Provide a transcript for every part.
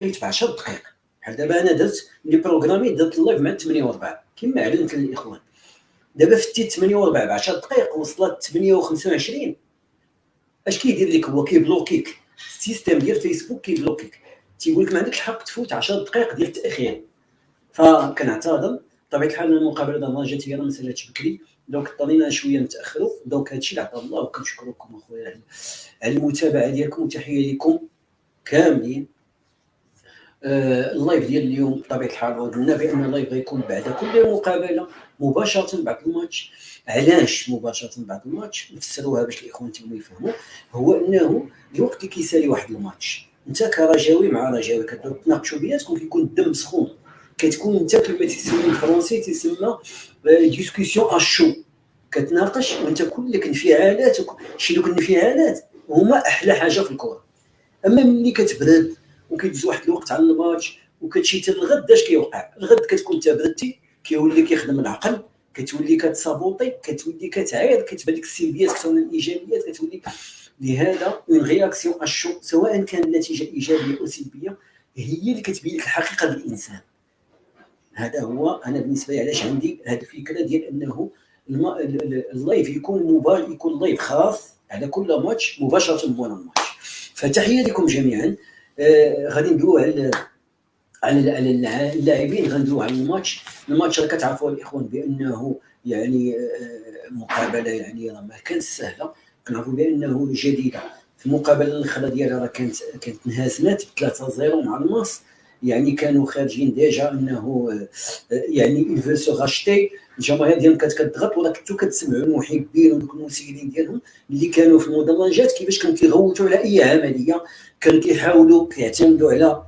في 10 دقائق. بحال دابا انا درت لي بروغرامي، درت اللايف مع 8:04 كما اعلنت للاخوان. دابا فتيت 8:04 ب 10 دقائق وصلت 8:25. اش كيدير لك؟ هو كيبلوكيك. السيستم ديال فيسبوك كيبلوكيك، تيقول لك ما عندكش الحق تفوت 10 دقائق ديال التاخير. فكنعتذر بطبيعه الحال. المقابله دابا جات هي ما سالاتش بكري، دونك اضطرينا شويه نتاخروا. دونك هادشي اللي عطا الله، وكنشكركم اخويا على المتابعه ديالكم، وتحيه لكم كاملين. اللايف ديال اليوم بطبيعه الحال قلنا بان اللايف غيكون بعد كل مقابله مباشره بعد الماتش. علاش مباشره بعد الماتش؟ نفسروها باش الاخوان تما يفهموا. هو انه الوقت اللي كيسالي واحد الماتش، انت كرجاوي مع رجاوي كتناقشوا بيناتكم، كيكون الدم سخون، كتكون انت كما تيسمى بالفرنسي تيسمى ديسكسيون اشو، كتناقش وانت كلك انفعالات. شي دوك الانفعالات هما احلى حاجه في الكره. اما ملي كتبرد وكيدوز واحد الوقت على الماتش وكتمشي حتى الغد، اش كيوقع؟ الغد كتكون انت بردتي، كيولي كيخدم العقل، كتولي كتصابوطي، كتولي كتعاير، كتبان لك السلبيات اكثر من الايجابيات، كتولي. لهذا اون رياكسيون اشو سواء كان النتيجه ايجابيه او سلبيه هي اللي كتبين لك الحقيقه ديال الانسان. هذا هو انا بالنسبه لي علاش عندي هذه الفكره ديال انه اللايف يكون لايف خاص على كل ماتش مباشره مورا الماتش. فتحيه لكم جميعا. غادي ندويو على اللاعبين، غندويو على الماتش راه كتعرفوا الاخوان بانه يعني مقابله يعني راه ما كانت سهله. كنعرفوا بانه جديده. في المقابله الاخرى ديالها راه كانت انهزمت 3-0 مع النصر. يعني كانوا خارجين ديجا انه يعني الفو سو راشتي. الجماهير ديالهم كانت كتضغط، ولا كنتو كتسمعوا المحبين ودوك المسيرين ديالهم اللي كانوا في المدرجات كيفاش كانوا كيغوتوا على اي عمليه. كانوا كيحاولوا كيعتمدوا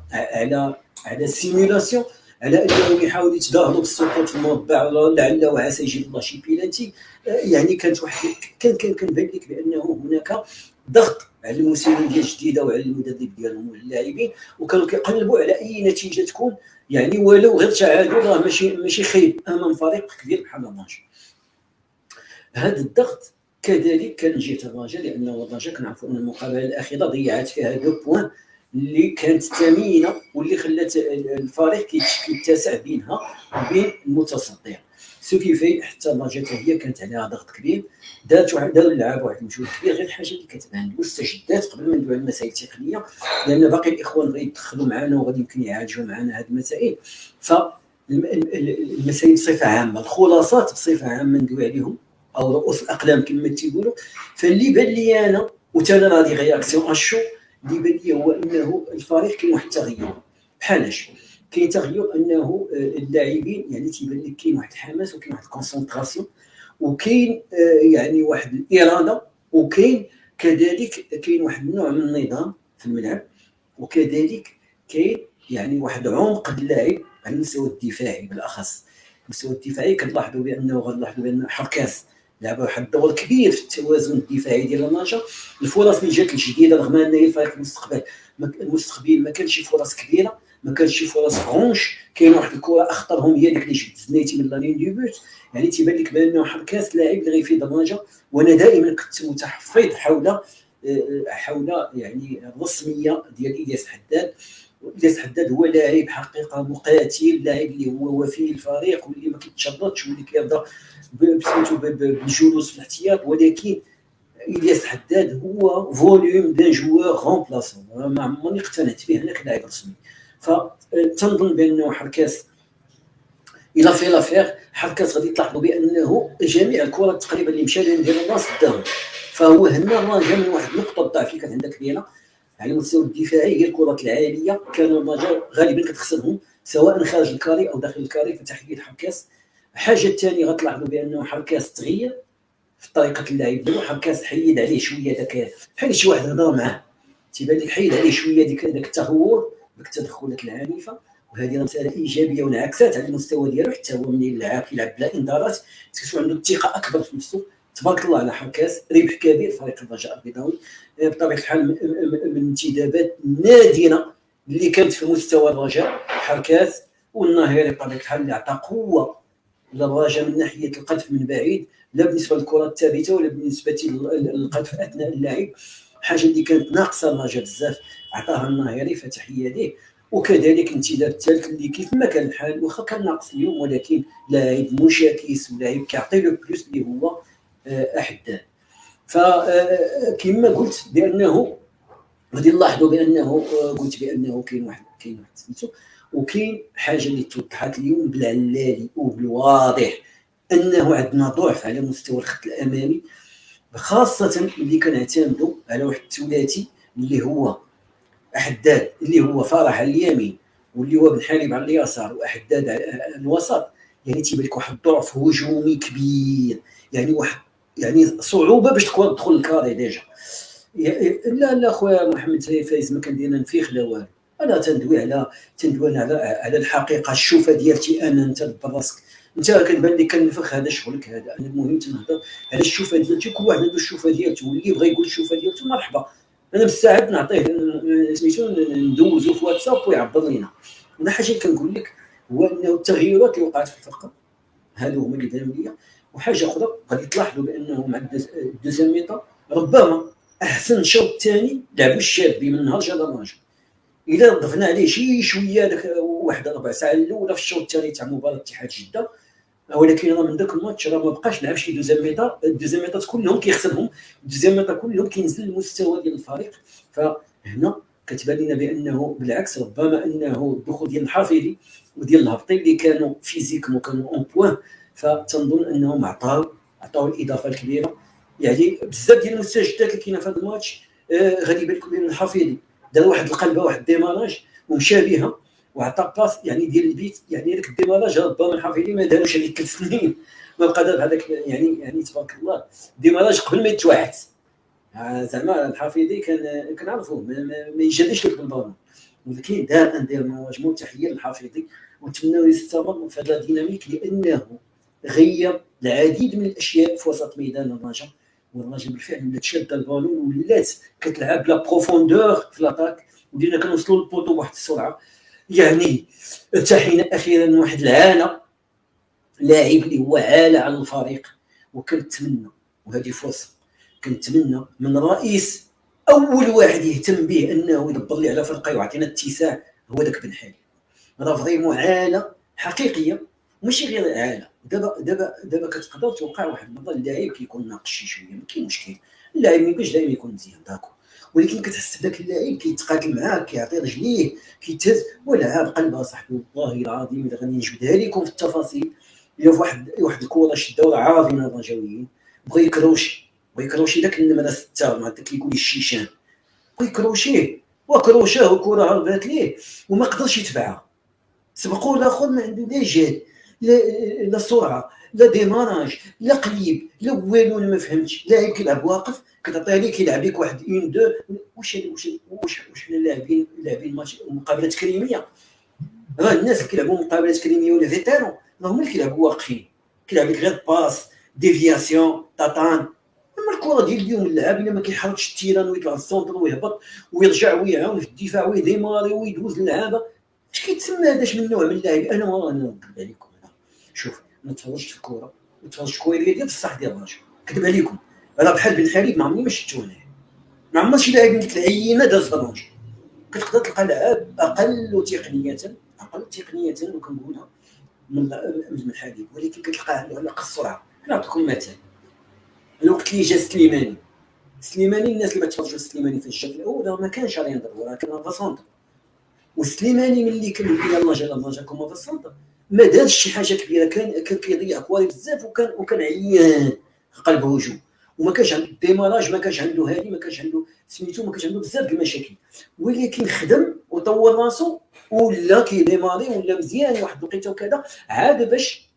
على السيمولاسيون، على انهم يحاولوا يتظاهروا بالسقوط في المربع، لعل وعسى يجيب الله شي بيلانتي. يعني كانت واحد كان بان لك بانه هناك ضغط على المسيرين ديال الجديده وعلى المدرب ديالهم واللاعبين، وكانوا كيقلبوا على اي نتيجه تكون يعني ولو غير تعادل، راه ماشي خايب امام فريق كبير بحال الرجاء. هذا الضغط كذلك كان جهه الرجاء، لانه الرجاء كنعرفوا ان المقابله الاخيره ضيعت فيها دو بوين اللي كانت ثمينه، واللي خلات الفريق كيتسع بينها وبين المتصدر. سو كيفاي حتى الرجاء هي كانت عليها ضغط كبير. داروا اللعاب واحد المجهود كبير. غير الحاجه اللي كتبان المستجدات قبل ما ندوي على المسائل التقنيه، لان باقي الاخوان غيدخلوا معنا وغادي يمكن يعالجوا معنا هذه المسائل. فالمسائل بصفه عامه، الخلاصات بصفه عامه ندوي عليهم، او رؤوس الاقلام كما تيقولوا. فاللي بان لي انا وتانا هذه رياكسيون اشو اللي بان لي هو انه الفريق كاين واحد التغير. بحالاش كاين تغير؟ انه اللاعبين يعني تيبان لك كاين واحد الحماس، وكاين واحد الكونسونطراسيون، وكاين يعني واحد الاراده، وكاين كذلك كاين واحد النوع من النظام في الملعب، وكذلك كاين يعني واحد عمق اللاعب على المستوى الدفاعي بالاخص. المستوى الدفاعي كنلاحظوا بان حركاس لعب واحد الدور كبير في التوازن الدفاعي ديال النجا. الفرص اللي جات الجديده، رغم ان الفريق المستقبل ما كانش شي فرص كبيره، ما كانش شي فرص فرونش. كاين واحد الكره اخطرهم هي ديك اللي جبت زنيتي من لانين دي بوت. يعني تيبان لك بانه حركاس لاعب اللي غيفيد النجا. وانا دائما كنت متحفظ حول يعني الرسميه ديال الياس حداد. الياس حداد هو لاعب حقيقه مقاتل، لاعب اللي هو وفي الفريق واللي ما كيتشرطش واللي كيرضى بالجلوس في الاحتياط. ولكن الياس حداد هو فوليوم دان جوار رومبلاسون، ما عمرني اقتنعت به انا كلاعب رسمي. فتنظن بانه حركاس الى في لافير حركاس غادي تلاحظوا بانه جميع الكرات تقريبا اللي مشى لهم ديال الراس داهم. فهو هنا الرجاء من واحد نقطه ضعف اللي كانت عندها كبيره على المستوى الدفاعي، هي الكرات العاليه. كان الرجاء غالبا كتخسرهم سواء خارج الكاري او داخل الكاري، فتحيه حركاس. الحاجه الثانيه غتلاحظوا بانه حركاس تغير في طريقه اللعب ديالو. حركاس حيد عليه شويه داك، بحال شي واحد هضر معاه، تيبان لك حيد عليه شويه داك التهور، داك التدخلات العنيفه. وهذه مساله ايجابيه وانعكسات على المستوى ديالو. حتى هو من يلعب بلا انذارات تكون عنده الثقه اكبر في نفسه. تبارك الله على حركاس، ربح كبير فريق الرجاء البيضاوي بطبيعه الحال. من الانتدابات النادره اللي كانت في مستوى الرجاء حركاس. والناهري بطبيعه الحال اللي عطى قوه للرجاء من ناحيه القذف من بعيد، لا بالنسبه للكره الثابته ولا بالنسبه للقذف اثناء اللعب. حاجه اللي كانت ناقصه الرجاء بزاف عطاها الناهري، فتحيه ليه. وكذلك الامتداد الثالث اللي كيف ما كان الحال واخا كان ناقص اليوم ولكن لاعب مشاكس ولاعب كيعطي لو بلوس اللي هو احداد. فكما قلت بانه غادي نلاحظوا بانه قلت بانه كاين واحد سميتو، وكاين حاجه اللي توضحات اليوم بالعلالي وبالواضح انه عندنا ضعف على مستوى الخط الامامي، خاصه اللي كنعتمدوا على واحد الثلاثي اللي هو حداد اللي هو فرح على اليمين واللي هو بن حليم على اليسار وحداد على الوسط. يعني تيبان لك واحد الضعف هجومي كبير، يعني واحد يعني صعوبه باش تدخل الكاري ديجا. لا خويا محمد فايز ما كندير نفيخ لا والو، انا تندوي على الحقيقه الشوفه ديالتي انا انت براسك. انت كنبان لك كنفخ هذا شغلك هذا، انا المهم تنهضر على الشوفه ديالتي، كل واحد عنده الشوفه ديالته واللي بغى يقول الشوفه ديالته مرحبا. انا بالساعات نعطيه سميتو ندوزو في واتساب ويعبر لينا. انا حاجه اللي كنقول لك هو انه التغيرات اللي وقعت في الفرقه هادو هما اللي بانوا ليا. وحاجه اخرى غادي تلاحظوا بانه مع الدوزيام ميطا ربما احسن شوط ثاني لعبوا الشابي من نهار جا دراجه. الا ضفنا عليه شي شويه داك واحد ربع ساعه الاولى في الشوط الثاني تاع مباراه اتحاد جده، ولكن راه من ذاك الماتش راه ما بقاش لعب شي دوزيام ميطات كلهم كيخسرهم، الدوزيام ميطا كلهم كينزل المستوى ديال الفريق. فهنا كتبان لنا بانه بالعكس ربما انه الدخول ديال الحافظي وديال الهبطي اللي كانوا فيزيكمون كانوا اون بوان، فتنظن انهم عطاو الاضافه الكبيره. يعني بزاف ديال المستجدات اللي كاينه في هذا الماتش غادي يبان لكم بان الحافظي دار واحد القلبه واحد الديماراج ومشى بها وعطى باس يعني ديال البيت. يعني داك الديماراج ربما الحافظي ما داروش عليه 3 سنين، ما بقى دار هذاك يعني تبارك الله ديماراج قبل ما يتوعد. زعما الحافظي كنعرفوه ما يجريش لك بالبالون، ولكن دار ان ديماراج متحيه للحافظي ونتمنى يستمر في هذا الديناميك لانه غير العديد من الاشياء في وسط ميدان الرجاء. والرجاء بالفعل ولات شاده البالون ولات كتلعب بلا بروفوندور في لاطاك ودينا كنوصلوا للبوطو بواحد السرعه. يعني ارتحينا اخيرا واحد العانه لاعب اللي هو عالة على الفريق. وكنتمنى وهذه فرصه كنتمنى من رئيس اول واحد يهتم به انه يدبر لي على فرقه ويعطينا اتساع هو داك بن حليم. راه فريمون عاله حقيقيه ماشي غير عاله. دابا كتقدر توقع واحد المره اللاعب كيكون ناقص شي شويه ما كاين مشكل، اللاعب ما يبقاش دائما يكون مزيان داكو، ولكن كتحس بداك اللاعب كيتقاتل معاك كيعطي رجليه كيتهز ولعاب قلبها صاحبي. والله العظيم الا غادي نجبدها لكم في التفاصيل. الى واحد الكره شداو عاظمه الرجاويين بغى يكروشي داك النمره 6 مع داك كيقول الشيشان بغى يكروشيه وكروشاه والكره هربات ليه وما قدرش يتبعها. سبقوا الاخر ما عنده لا جهد لا سرعه لا ديماراج لا قليب لا والو. ما فهمتش لاعب كيلعب واقف كتعطيه ليه كيلعب لك واحد 1 2 واش حنا لاعبين ماتش مقابلات كريميه. راه الناس اللي كيلعبوا مقابلات كريميه ولا فيتيرو راهم اللي كيلعبوا واقفين كيلعب لك غير باس ديفياسيون طاطان. اما الكره ديال اليوم اللعاب الا ما كيحركش التيران ويطلع للسونتر ويهبط ويرجع ويعاون في الدفاع ويديماري ويدوز اللعابه، اش كيتسمى هذاش من نوع من اللاعب؟ انا نكذب عليكم. شوف انا تفرجت في الكره وتفرجت كويريه ديال بصح ديال الراجل كذب عليكم. انا بحال بن حليم ما عمرني ما شفتو انا، ما عمر شي لاعب من ديك العينه داز في الراجل. كتقدر تلقى لاعب اقل تقنيه وكنقولها من حليم، ولكن كتلقاه عنده نقص السرعه. نعطيكم مثال الوقت اللي جا سليماني الناس اللي ما تفرجوا سليماني في الشوط الاول ما كانش غادي ينضرب راه كان فاسونتر. وسليماني ملي كان يلاه جا كوما في السنتر ما دارش شي حاجه كبيره، كان كيضيع كواري بزاف وكان عيان قلب هجوم وما كانش عنده الديماراج ما كانش عنده هادي ما كانش عنده سميتو ما كانش عنده بزاف د المشاكل، ولكن خدم وطور راسو ولا كيديماري ولا مزيان واحد الوقيته وكذا عاد باش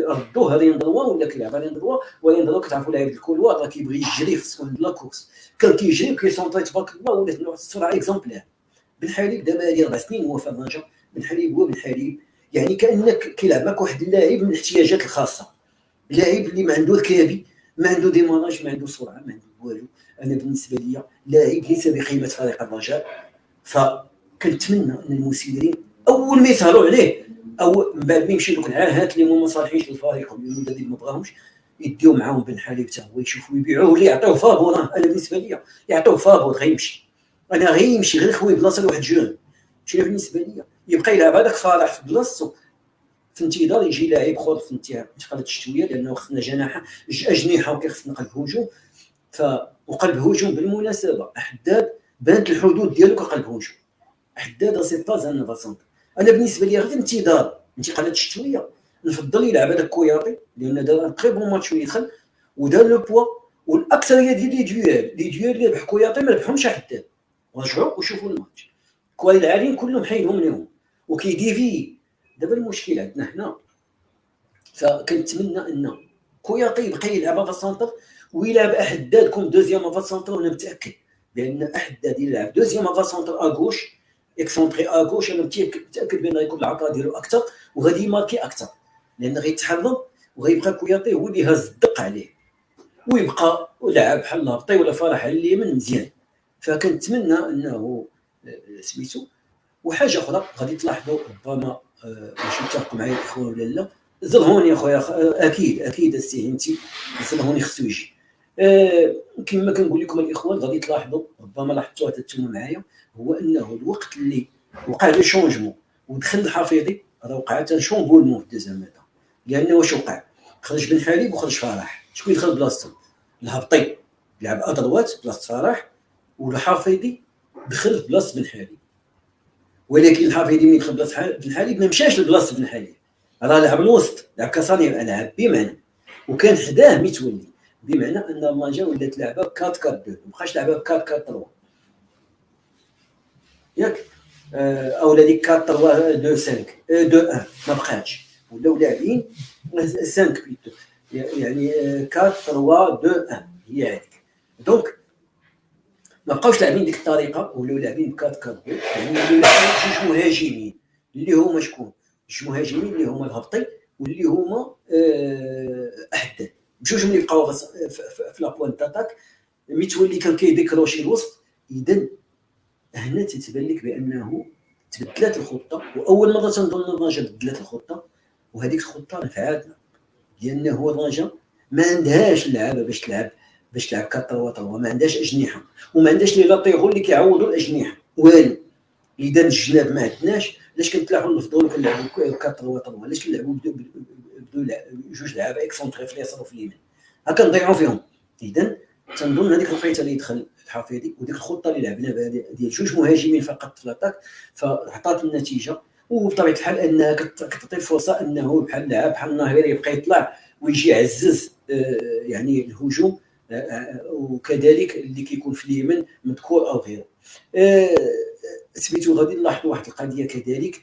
ردوه ريان دروا ولا كيلعب ريان دروا كتعرفوا لاعب الكولوار راه كيبغي يجري خصو لا كورس كان كيجري وكيسونطري تبارك الله ولات نوع السرعه اكزومبلير. بن حليم دابا هذه 4 سنين هو في الرجاء. بن حليم هو بن حليم يعني كانك كيلعب معك واحد اللاعب من الاحتياجات الخاصه، لاعب اللي ما عنده الكابي ما عنده ديماراج ما عنده سرعه ما عنده والو. انا بالنسبه لي لاعب ليس بقيمه فريق الرجاء. فكنتمنى ان المسيرين اول ما يسهروا عليه او من بعد ما يمشي دوك العاهات اللي ما صالحينش للفريق والمدرب ما بغاهمش يديو معاهم بن حليم حتى هو يشوفوا يبيعوه ولا يعطيوه فابور. انا بالنسبه لي يعطيوه فابور غيمشي، انا غيمشي غير خويا بلاصه لواحد جون. شنو بالنسبه لي يبقى يلعب هذاك صالح في بلاصتو في انتظار يجي لاعب اخر في انتقالات الشتويه، لانه خصنا اجنحه وكيخصنا قلب هجوم. وقلب هجوم بالمناسبه حداد بانت الحدود ديالو كقلب هجوم. حداد سي با ان فاسون. انا بالنسبه لي غير في انتظار الانتقالات الشتويه نفضل يلعب هذاك كوياطي، لان دار تري بون ماتش ويدخل ودار لو بوا. والاكثريه ديال لي ديال اللي ربح كوياطي ما ربحهمش حداد. رجعوا وشوفوا الماتش، الكوالي العاليين كلهم حيدهم لهم وكيديفي. دابا المشكل عندنا هنا، فكنتمنى ان كوياطي يبقى يلعب في السونتر ويلعب حداد كوم دوزيام افا سونتر. وانا متاكد بان حداد يلعب دوزيام افا سونتر اغوش اكسونتري اغوش. انا متاكد بان غيكون العطاء ديالو اكثر وغادي يماركي اكثر، لان غيتحرم وغيبقى كوياطي هو اللي هاز الدق عليه، ويبقى لاعب بحال الهبطي ولا فرح على اليمين مزيان. فكنتمنى انه سميتو. وحاجه اخرى غادي تلاحظوا ربما ماشي متفق معايا الاخوان ولا لا، الزلهوني يا خويا اكيد السي هنتي الزلهوني خصو يجي. كما كنقول لكم الاخوان غادي تلاحظوا ربما لاحظتوها حتى نتوما معايا، هو انه الوقت اللي وقع لي شونجمون ودخل الحفيظي راه وقعت شونبولمون في الدوزيام ميطا. لانه واش وقع؟ خرج بن حليب وخرج فرح، شكون دخل بلاصتو؟ الهبطي لعب ادروات بلاصه فرح، والحفيظي دخل بلاصه بن حليب. ولكن الحفيظي ملي دخل بلاصه بن حليب ما مشاش لبلاصه بن حليب، راه لعب الوسط، لعب كصانع العاب بمعنى، وكان حداه متولي، بمعنى ان المانجا ولات لعبه 4 4 2 مابقاش لعبه 4 4 3 ياك، اولا ديك 4 3 2 5 2 1 ما بقاتش، ولاو لاعبين 5 بيتو، يعني 4 3 2 1 هي هذيك. دونك ما بقاوش لاعبين ديك الطريقه، ولاو لاعبين 4 4 2، يعني ولاو لاعبين جوج مهاجمين اللي هما شكون؟ جوج مهاجمين اللي هما الهبطي واللي هما حداد، بجوج ملي بقاو في لا بوان تاتاك متولي كان كيديكروشي الوسط. اذا هنا تتبان لك بانه تبدلات الخطه، واول مره تنظن الرجا بدلات الخطه، وهذيك الخطه نفعاتنا، لانه الرجا ما عندهاش اللعابه باش تلعب 4 3 ما عندهاش اجنحه، وما عندهاش لي لاتيغو اللي كيعوضوا الاجنحه والو. اذا الجناب ما عندناش، علاش كنتلاحظوا نفضلوا كنلعبوا 4 3 علاش كنلعبوا بدو جوج لعابه اكسونتري في اليسار وفي اليمين، ها كنضيعوا فيهم. اذا تنظن هذيك الوقيته اللي دخل الحفيظي وديك الخطه اللي لعبنا بها ديال جوج مهاجمين فقط في لاطاك فعطات النتيجه. وبطبيعه الحال انها كتعطي الفرصه انه بحال لاعب بحال الناهيري يبقى يطلع ويجي يعزز يعني الهجوم، وكذلك اللي كيكون في اليمين مذكور او غيره. سميتو غادي نلاحظوا واحد القضيه كذلك.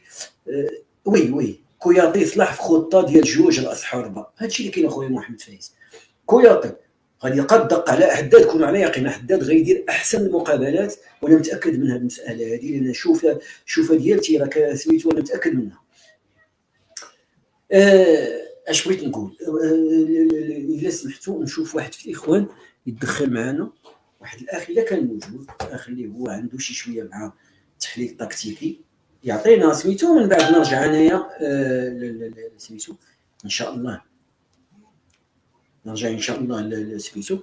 وي كوياطي صلاح في خطه ديال جوج راس حربه، هادشي اللي كاين اخويا محمد فايز. كوياطي غادي يلقى الدق على حداد، كونوا على يقين حداد غيدير احسن المقابلات، وانا متاكد من هذه المساله هذه، لان شوفه ديالتي راه سميتو انا متاكد منها. اش بغيت نقول؟ الا سمحتوا نشوف واحد في الاخوان يتدخل معنا، واحد الاخ الا كان موجود، الاخ اللي هو عنده شي شويه مع التحليل التكتيكي يعطينا سميتو، من بعد نرجع انايا سميتو ان شاء الله، نرجع ان شاء الله سميتو.